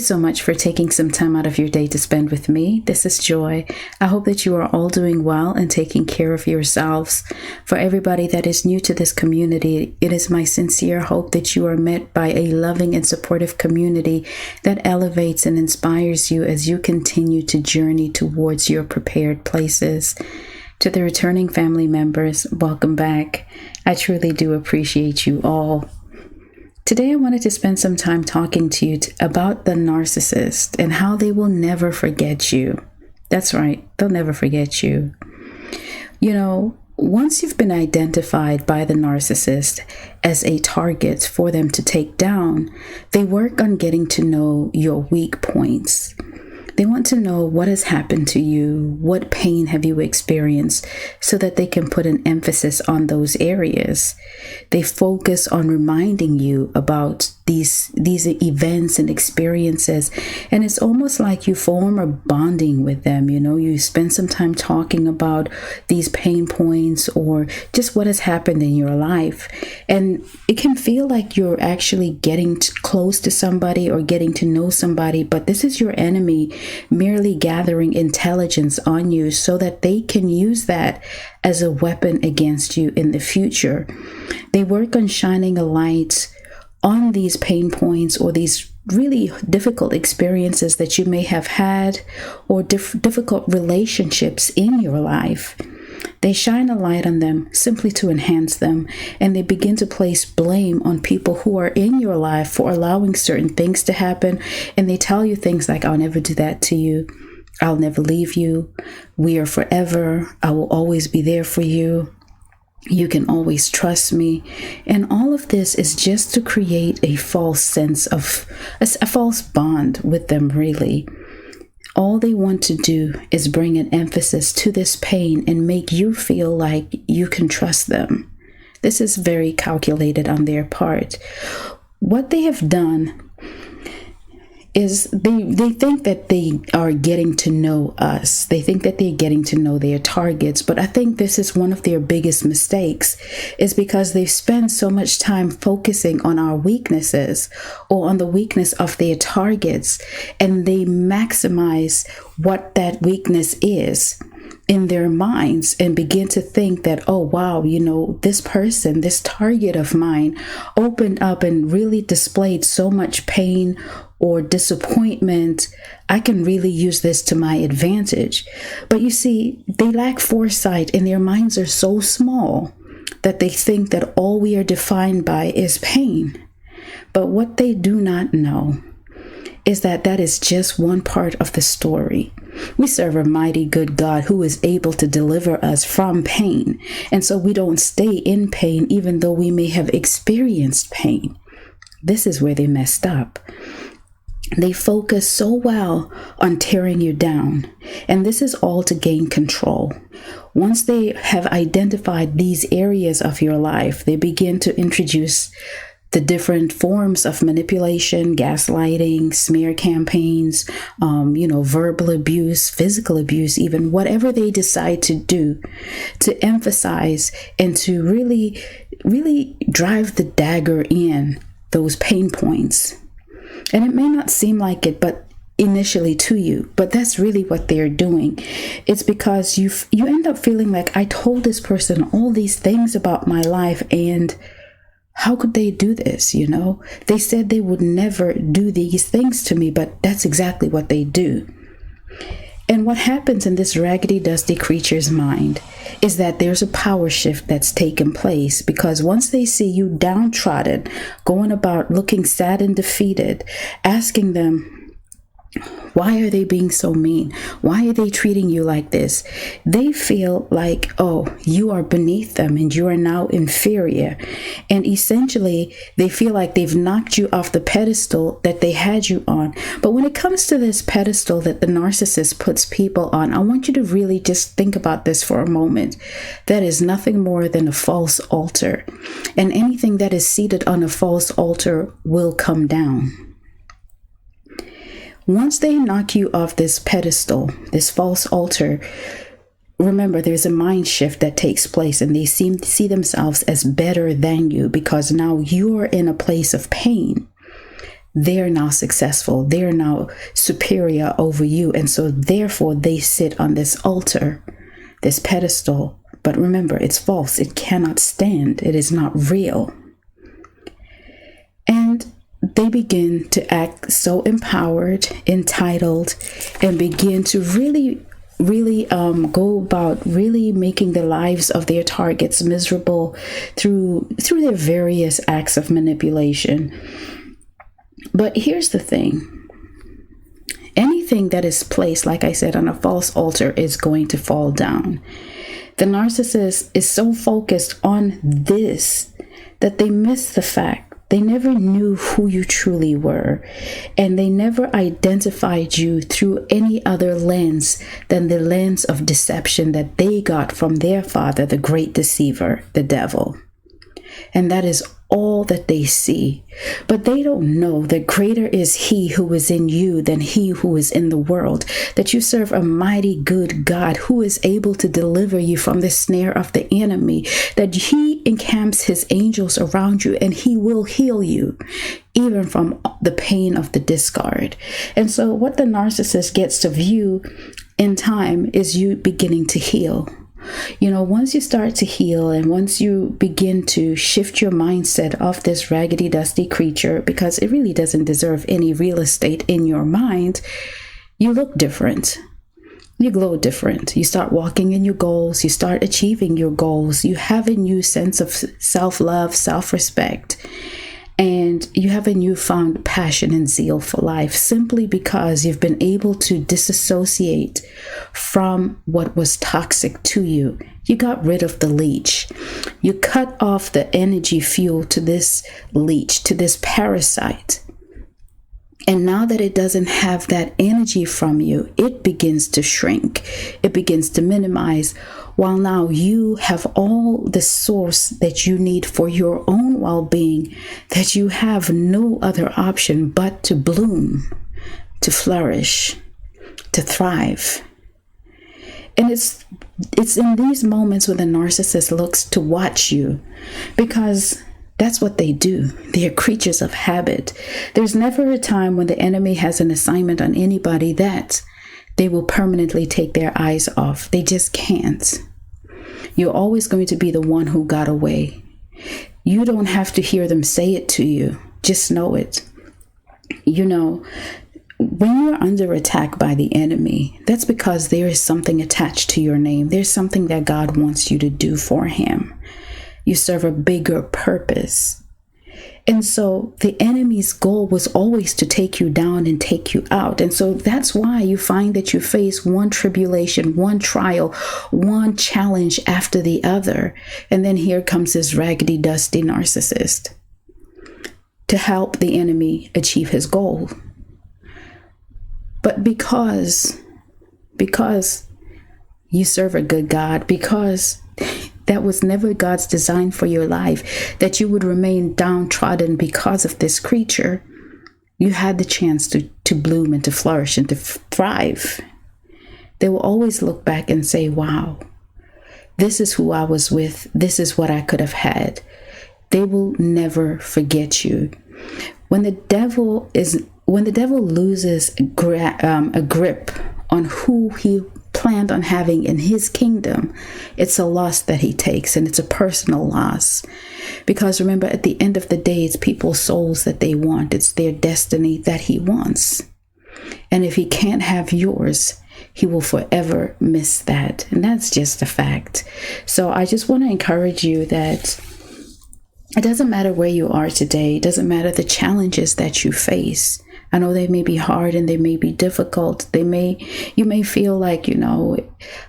so much for taking some time out of your day to spend with me. This is Joy. I hope that you are all doing well and taking care of yourselves. For everybody that is new to this community, it is my sincere hope that you are met by a loving and supportive community that elevates and inspires you as you continue to journey towards your prepared places. To the returning family members, welcome back. I truly do appreciate you all. Today, I wanted to spend some time talking to you about the narcissist and how they will never forget you. That's right, they'll never forget you. You know, once you've been identified by the narcissist as a target for them to take down, they work on getting to know your weak points. They want to know what has happened to you, what pain have you experienced, so that they can put an emphasis on those areas. They focus on reminding you about these events and experiences, and it's almost like you form a bonding with them. You know, you spend some time talking about these pain points or just what has happened in your life, and it can feel like you're actually getting close to somebody or getting to know somebody, but this is your enemy merely gathering intelligence on you so that they can use that as a weapon against you in the future. They work on shining a light on these pain points or these really difficult experiences that you may have had or difficult relationships in your life. They shine a light on them simply to enhance them, and they begin to place blame on people who are in your life for allowing certain things to happen. And they tell you things like, I'll never do that to you. I'll never leave you. We are forever. I will always be there for you. You can always trust me. And all of this is just to create a false sense of a false bond with them, really. All they want to do is bring an emphasis to this pain and make you feel like you can trust them. This is very calculated on their part. What they have done is they think that they are getting to know us. They think that they're getting to know their targets. But I think this is one of their biggest mistakes, is because they've spent so much time focusing on our weaknesses or on the weakness of their targets, and they maximize what that weakness is in their minds and begin to think that, oh, wow, you know, this person, this target of mine opened up and really displayed so much pain or disappointment. I can really use this to my advantage. But you see, they lack foresight and their minds are so small that they think that all we are defined by is pain. But what they do not know is that that is just one part of the story. We serve a mighty good God who is able to deliver us from pain. And so we don't stay in pain even though we may have experienced pain. This is where they messed up. They focus so well on tearing you down, and this is all to gain control. Once they have identified these areas of your life, they begin to introduce the different forms of manipulation, gaslighting, smear campaigns, verbal abuse, physical abuse, even whatever they decide to do to emphasize and to really, really drive the dagger in those pain points. And it may not seem like it, but initially to you, but that's really what they're doing. It's because you end up feeling like, I told this person all these things about my life, and how could they do this? You know, they said they would never do these things to me, but that's exactly what they do. And what happens in this raggedy, dusty creature's mind is that there's a power shift that's taken place, because once they see you downtrodden, going about looking sad and defeated, asking them, why are they being so mean? Why are they treating you like this? They feel like, oh, you are beneath them and you are now inferior. And essentially, they feel like they've knocked you off the pedestal that they had you on. But when it comes to this pedestal that the narcissist puts people on, I want you to really just think about this for a moment. That is nothing more than a false altar. And anything that is seated on a false altar will come down. Once they knock you off this pedestal, this false altar, remember there's a mind shift that takes place, and they see themselves as better than you because now you're in a place of pain. they're now successful. They're now superior over you. And so therefore they sit on this altar, this pedestal. But remember, it's false. It cannot stand. It is not real. And they begin to act so empowered, entitled, and begin to really go about really making the lives of their targets miserable through their various acts of manipulation. But here's the thing. Anything that is placed, like I said, on a false altar is going to fall down. The narcissist is so focused on this that they miss the fact they never knew who you truly were, and they never identified you through any other lens than the lens of deception that they got from their father, the great deceiver, the devil. And that is all that they see. But they don't know that greater is he who is in you than he who is in the world, that you serve a mighty good God who is able to deliver you from the snare of the enemy, that he encamps his angels around you and he will heal you, even from the pain of the discard. And so what the narcissist gets to view in time is you beginning to heal. You know, once you start to heal and once you begin to shift your mindset off this raggedy, dusty creature, because it really doesn't deserve any real estate in your mind, you look different. You glow different. You start walking in your goals. You start achieving your goals. You have a new sense of self-love, self-respect. And you have a newfound passion and zeal for life simply because you've been able to disassociate from what was toxic to you. You got rid of the leech. You cut off the energy fuel to this leech, to this parasite. And now that it doesn't have that energy from you, it begins to shrink. It begins to minimize. While now you have all the source that you need for your own well-being, that you have no other option but to bloom, to flourish, to thrive. And it's in these moments when the narcissist looks to watch you, because that's what they do. They are creatures of habit. There's never a time when the enemy has an assignment on anybody that they will permanently take their eyes off. They just can't. You're always going to be the one who got away. You don't have to hear them say it to you. Just know it. You know, when you're under attack by the enemy, that's because there is something attached to your name. There's something that God wants you to do for him. You serve a bigger purpose. And so the enemy's goal was always to take you down and take you out. And so that's why you find that you face one tribulation, one trial, one challenge after the other. And then here comes this raggedy, dusty narcissist to help the enemy achieve his goal. But because you serve a good God, because that was never God's design for your life, that you would remain downtrodden because of this creature, you had the chance to bloom and to flourish and to thrive. They will always look back and say, wow, this is who I was with. This is what I could have had. They will never forget you. When the devil loses a grip on who he planned on having in his kingdom, it's a loss that he takes, and it's a personal loss. Because remember, at the end of the day, it's people's souls that they want. It's their destiny that he wants. And if he can't have yours, he will forever miss that. And that's just a fact. So I just want to encourage you that it doesn't matter where you are today. It doesn't matter the challenges that you face. I know they may be hard and they may be difficult. You may feel like, you know,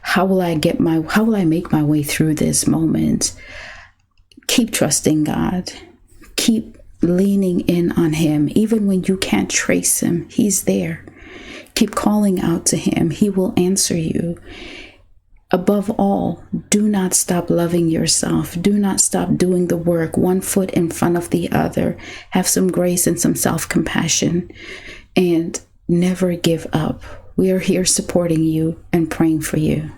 how will I make my way through this moment? Keep trusting God. Keep leaning in on him. Even when you can't trace him, he's there. Keep calling out to him. He will answer you. Above all, do not stop loving yourself. Do not stop doing the work, one foot in front of the other. Have some grace and some self-compassion, and never give up. We are here supporting you and praying for you.